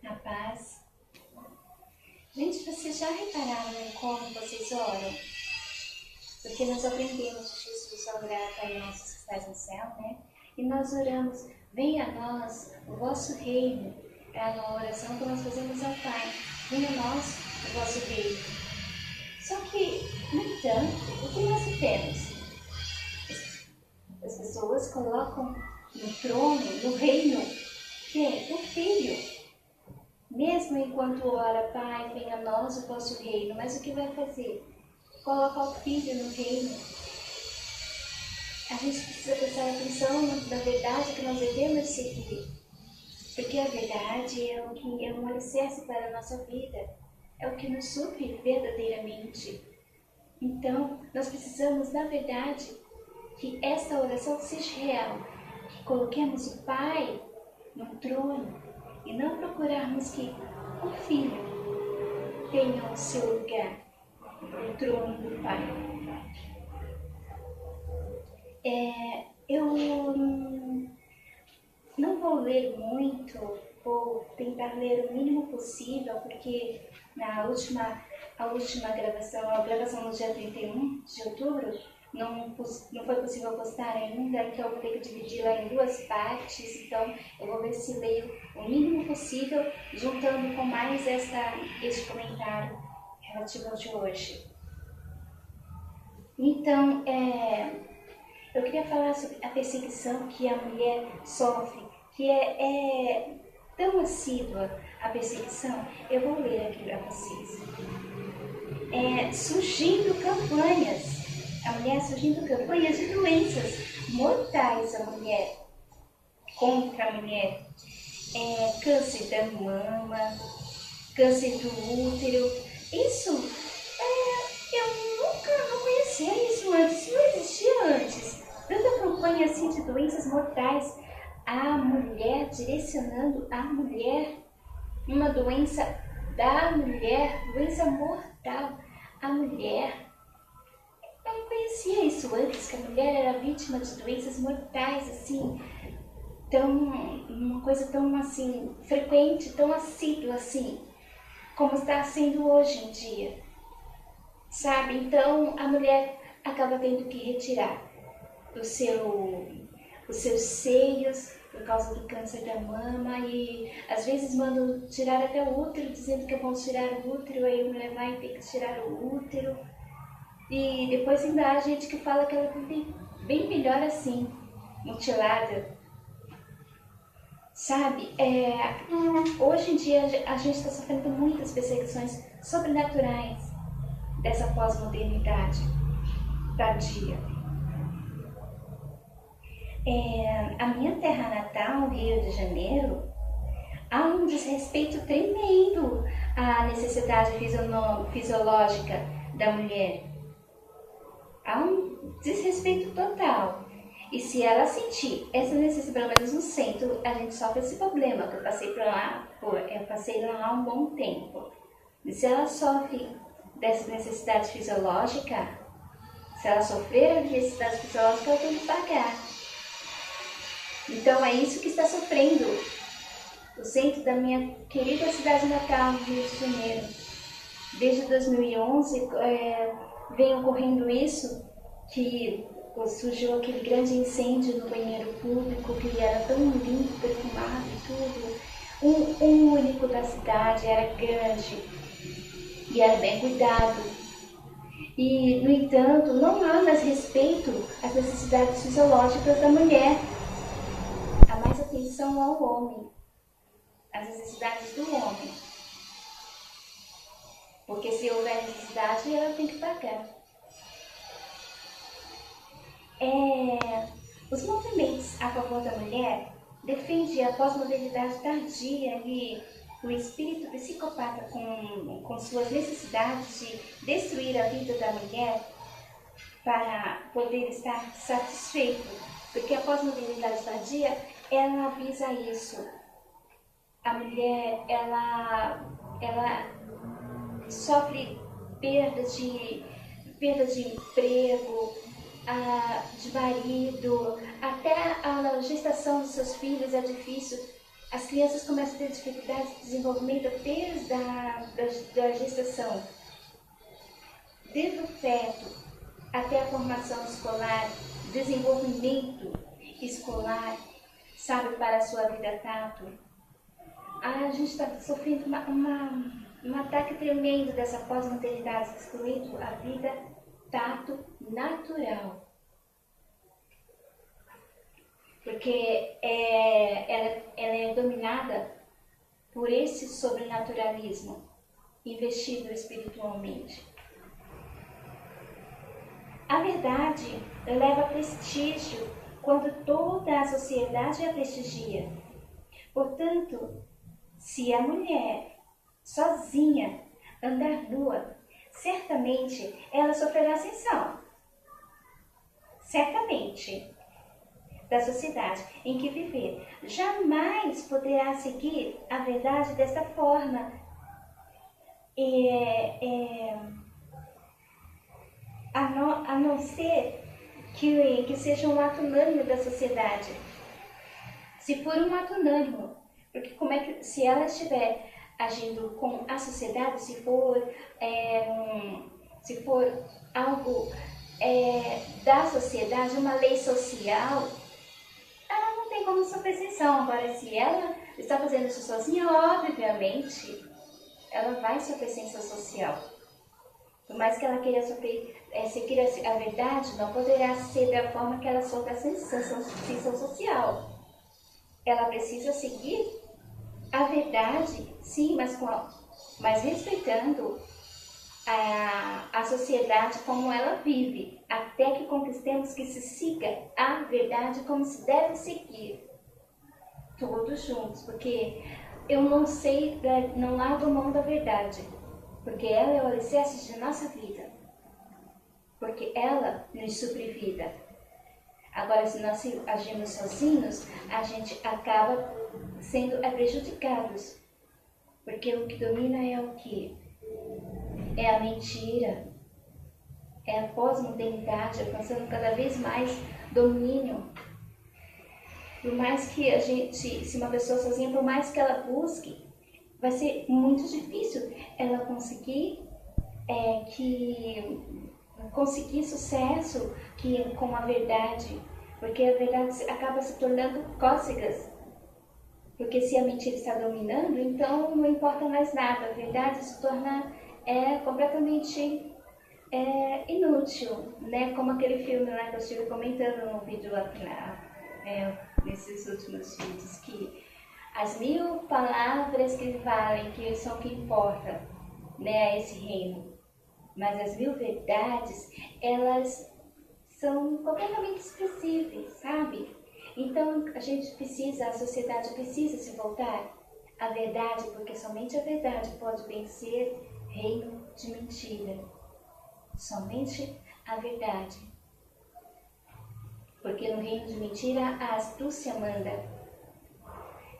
A paz. Gente, vocês já repararam em como vocês oram? Porque nós aprendemos de Jesus a orar, Pai nosso que estás no céu, né? E nós oramos, venha a nós o vosso reino. É a oração que nós fazemos ao Pai. Venha a nós o vosso reino. Só que, no entanto, o que nós temos? As pessoas colocam no trono, no reino, quem? O Filho. Mesmo enquanto ora, Pai, venha a nós o vosso reino. Mas o que vai fazer? Colocar o Filho no reino. A gente precisa prestar atenção na verdade que nós devemos seguir. Porque a verdade é o que é um alicerce para a nossa vida. É o que nos supre verdadeiramente. Então, nós precisamos, na verdade, que esta oração seja real. Que coloquemos o Pai no trono e não procurarmos que o Filho tenha o seu lugar no trono do Pai. Eu não vou ler muito, vou tentar ler o mínimo possível, porque a última gravação, a gravação no dia 31 de outubro, não foi possível postar ainda, então eu vou ter que dividi-la em duas partes. Então eu vou ver se leio o mínimo possível, juntando com mais este comentário relativo ao de hoje. Então, eu queria falar sobre a perseguição que a mulher sofre, que é tão assídua a perseguição. Eu vou ler aqui para vocês. Surgindo campanhas. A mulher surgindo campanhas de doenças mortais à mulher, contra a mulher. Câncer da mama, câncer do útero. Isso, eu nunca não conhecia isso antes, isso não existia antes. Tanta campanha assim de doenças mortais à mulher, direcionando a mulher, uma doença da mulher, doença mortal à mulher. Eu não conhecia isso antes, que a mulher era vítima de doenças mortais, assim, uma coisa tão assim, frequente, tão assídua assim, como está sendo hoje em dia, sabe? Então a mulher acaba tendo que retirar os seus seios por causa do câncer da mama, e às vezes mandam tirar até o útero, dizendo que vão tirar o útero, aí a mulher vai ter que tirar o útero. E depois ainda há gente que fala que ela vive bem melhor assim, mutilada. Sabe, hoje em dia a gente está sofrendo muitas perseguições sobrenaturais dessa pós-modernidade tardia. A minha terra natal, Rio de Janeiro, há um desrespeito tremendo à necessidade fisiológica da mulher. Há um desrespeito total. E se ela sentir essa necessidade, pelo menos no centro, a gente sofre esse problema, que eu passei lá há um bom tempo. E se ela sofre dessa necessidade fisiológica, se ela sofrer a necessidade fisiológica, ela tem que pagar. Então é isso que está sofrendo o centro da minha querida cidade natal, Rio de Janeiro. Desde 2011 vem ocorrendo isso, que surgiu aquele grande incêndio no banheiro público, que era tão limpo, perfumado e tudo. Um único da cidade, era grande e era bem cuidado. E, no entanto, não há mais respeito às necessidades fisiológicas da mulher. Há mais atenção ao homem, às necessidades do homem. Porque se houver necessidade, ela tem que pagar. Os movimentos a favor da mulher defendem a pós-modernidade tardia e o espírito psicopata com suas necessidades de destruir a vida da mulher para poder estar satisfeito. Porque a pós-modernidade tardia, ela visa isso. A mulher, ela sofre perda de emprego, de marido, até a gestação dos seus filhos é difícil, As crianças começam a ter dificuldades de desenvolvimento desde da gestação, desde o feto até a formação escolar, desenvolvimento escolar, sabe, para a sua vida tato. A gente está sofrendo um ataque tremendo dessa pós-maternidade, excluindo a vida tato natural. Porque ela é dominada por esse sobrenaturalismo investido espiritualmente. A verdade leva prestígio quando toda a sociedade a prestigia. Portanto, se a mulher sozinha andar nua, certamente ela sofrerá ascensão. Certamente. Da sociedade em que viver. Jamais poderá seguir a verdade desta forma. A não ser que seja um ato unânime da sociedade. Se for um ato unânime, porque se ela estiver agindo com a sociedade, se for algo da sociedade, uma lei social, ela não tem como sofrer sanção. Agora, se ela está fazendo isso sozinha, obviamente, ela vai sofrer sanção social. Por mais que ela queira seguir a verdade, não poderá ser da forma que ela sofre a sanção social. Ela precisa seguir a verdade, sim, mas respeitando a sociedade como ela vive, até que conquistemos que se siga a verdade como se deve seguir, todos juntos, porque eu não largo mão da verdade, porque ela é o alicerce de nossa vida, porque ela nos supre vida. Agora, se nós agimos sozinhos, a gente acaba sendo prejudicados, porque o que domina é o quê? É a mentira, é a pós-modernidade, alcançando cada vez mais domínio. Por mais que se uma pessoa sozinha, por mais que ela busque, vai ser muito difícil ela conseguir sucesso com a verdade, porque a verdade acaba se tornando cócegas. Porque se a mentira está dominando, então não importa mais nada, a verdade se torna completamente inútil, né? Como aquele filme lá que eu estive comentando no vídeo lá nesses últimos vídeos, que as 1000 palavras que valem, que são o que importa, né, a esse reino, mas as 1000 verdades, elas são completamente expressíveis, sabe? Então a sociedade precisa se voltar à verdade, porque somente a verdade pode vencer reino de mentira. Somente a verdade. Porque no reino de mentira a astúcia manda.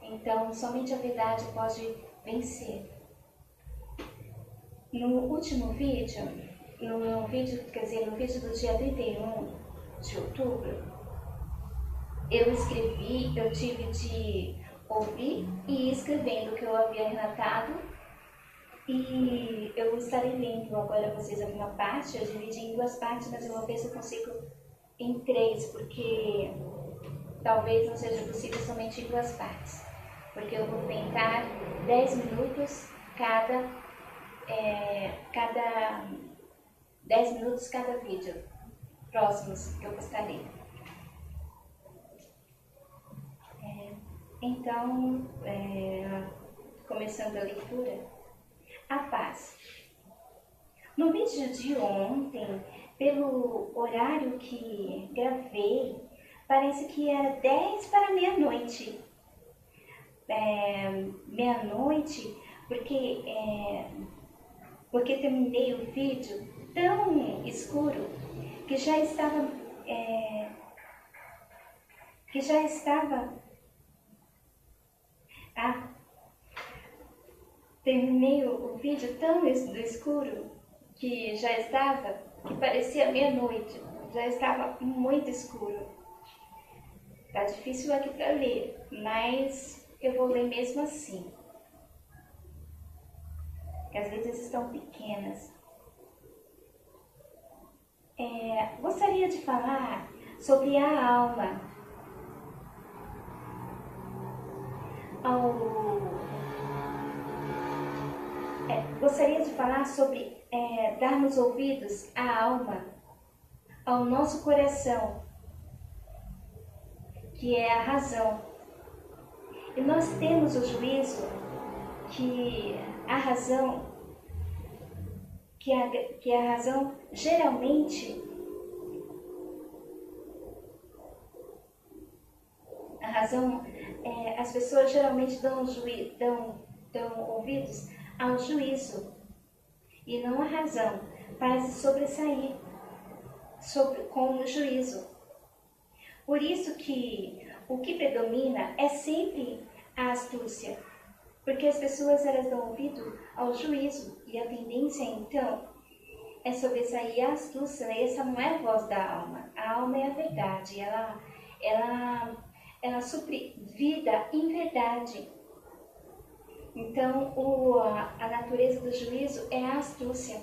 Então somente a verdade pode vencer. No último vídeo, no vídeo do dia 31 de outubro, eu tive de ouvir e ir escrevendo o que eu havia relatado, e eu estarei lendo agora vocês alguma parte. Eu dividi em 2 partes, mas eu vou ver se eu consigo em 3, porque talvez não seja possível somente em 2 partes, porque eu vou tentar 10 minutos cada 10 minutos cada vídeo próximos que eu postarei. Então, começando a leitura, a paz. No vídeo de ontem, pelo horário que gravei, parece que era 10 para meia-noite. Meia-noite, porque terminei o vídeo tão escuro que já estava terminei o vídeo tão escuro que parecia meia-noite, já estava muito escuro. Tá difícil aqui para ler, mas eu vou ler mesmo assim, que as letras estão pequenas. Gostaria de falar sobre a alma. Gostaria de falar sobre darmos ouvidos à alma, ao nosso coração, que é a razão. E nós temos o juízo, que a razão geralmente, as pessoas geralmente dão ouvidos ao juízo e não à razão, para se sobressair com o juízo. Por isso que o que predomina é sempre a astúcia, porque as pessoas elas dão ouvido ao juízo e a tendência então é sobressair a astúcia. Essa não é a voz da alma. A alma é a verdade, ela supre vida em verdade. Então a natureza do juízo é a astúcia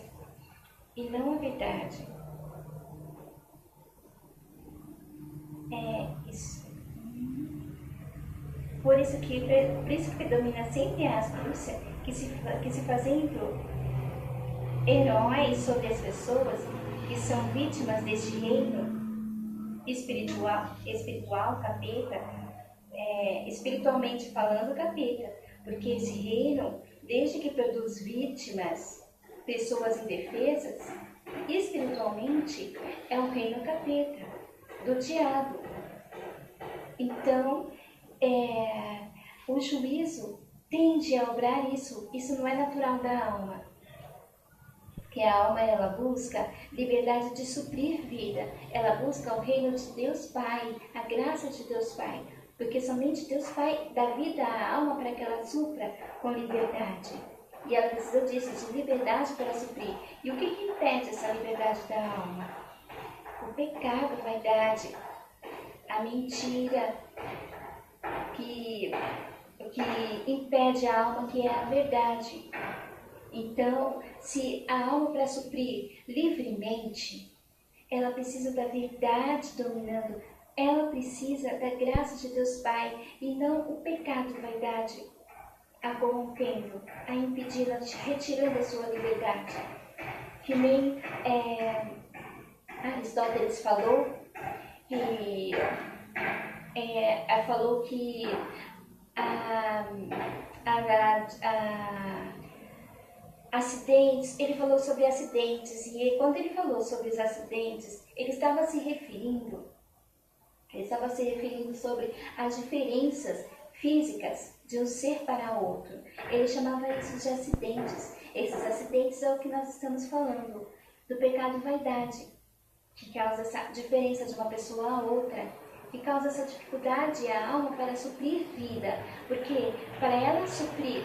e não a verdade. É isso. Por isso que predomina sempre a astúcia, que se fazendo heróis sobre as pessoas que são vítimas deste reino espiritual, capeta, espiritualmente falando, capeta, porque esse reino, desde que produz vítimas, pessoas indefesas, espiritualmente é um reino capeta, do diabo. Então, o juízo tende a obrar isso não é natural da alma. Porque a alma, ela busca liberdade de suprir vida, ela busca o reino de Deus Pai, a graça de Deus Pai, porque somente Deus Pai dá vida à alma para que ela supra com liberdade. E ela precisa disso, de liberdade para suprir. E o que impede essa liberdade da alma? O pecado, a vaidade, a mentira, que impede a alma, que é a verdade. Então, se a alma para suprir livremente, ela precisa da verdade dominando, ela precisa da graça de Deus Pai e não o pecado, a vaidade, a corrompendo, a impedi-la, retirando a sua liberdade. Que nem Aristóteles falou que acidentes, ele falou sobre acidentes, e quando ele falou sobre os acidentes, ele estava se referindo sobre as diferenças físicas de um ser para outro. Ele chamava isso de acidentes. Esses acidentes é o que nós estamos falando, do pecado vaidade, que causa essa diferença de uma pessoa a outra, que causa essa dificuldade à alma para suprir vida, porque para ela suprir,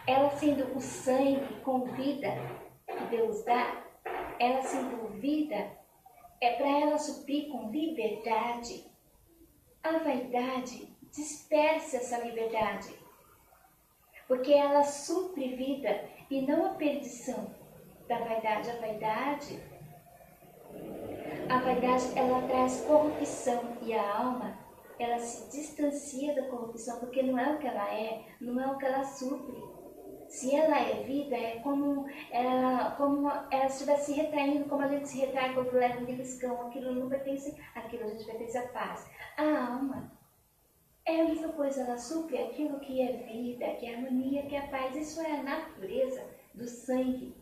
ela sendo o sangue com vida que Deus dá, ela sendo vida, é para ela suprir com liberdade. A vaidade dispersa essa liberdade, porque ela supre vida e não a perdição da vaidade. A vaidade, ela traz corrupção, e a alma, ela se distancia da corrupção, porque não é o que ela é, não é o que ela supre. Se ela é vida, é como ela estivesse se retraindo, como a gente se retrai quando leva um beliscão. Aquilo não pertence, aquilo a gente pertence à paz. A alma é a mesma coisa, ela supre aquilo que é vida, que é harmonia, que é paz. Isso é a natureza do sangue,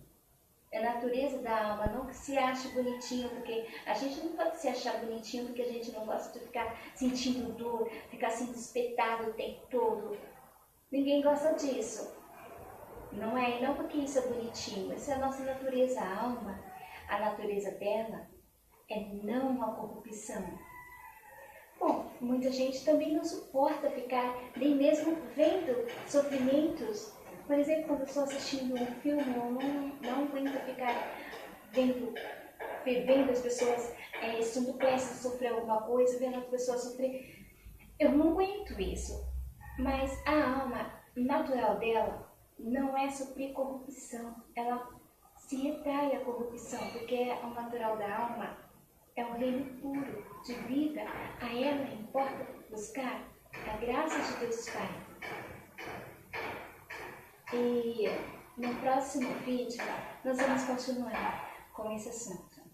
é a natureza da alma. Não que se ache bonitinho, porque a gente não pode se achar bonitinho, porque a gente não gosta de ficar sentindo dor, ficar sendo espetado o tempo todo. Ninguém gosta disso. Não é, não porque isso é bonitinho, isso é a nossa natureza, a alma. A natureza dela é não a corrupção. Bom, muita gente também não suporta ficar nem mesmo vendo sofrimentos. Por exemplo, quando eu estou assistindo um filme, eu não aguento ficar vendo as pessoas estando prestes a sofrer alguma coisa, vendo as pessoas sofrer. Eu não aguento isso. Mas a alma natural dela não é suprir corrupção. Ela se retrai a corrupção, porque o natural da alma é um reino puro, de vida. A ela importa buscar a graça de Deus Pai. E no próximo vídeo nós vamos continuar com esse assunto.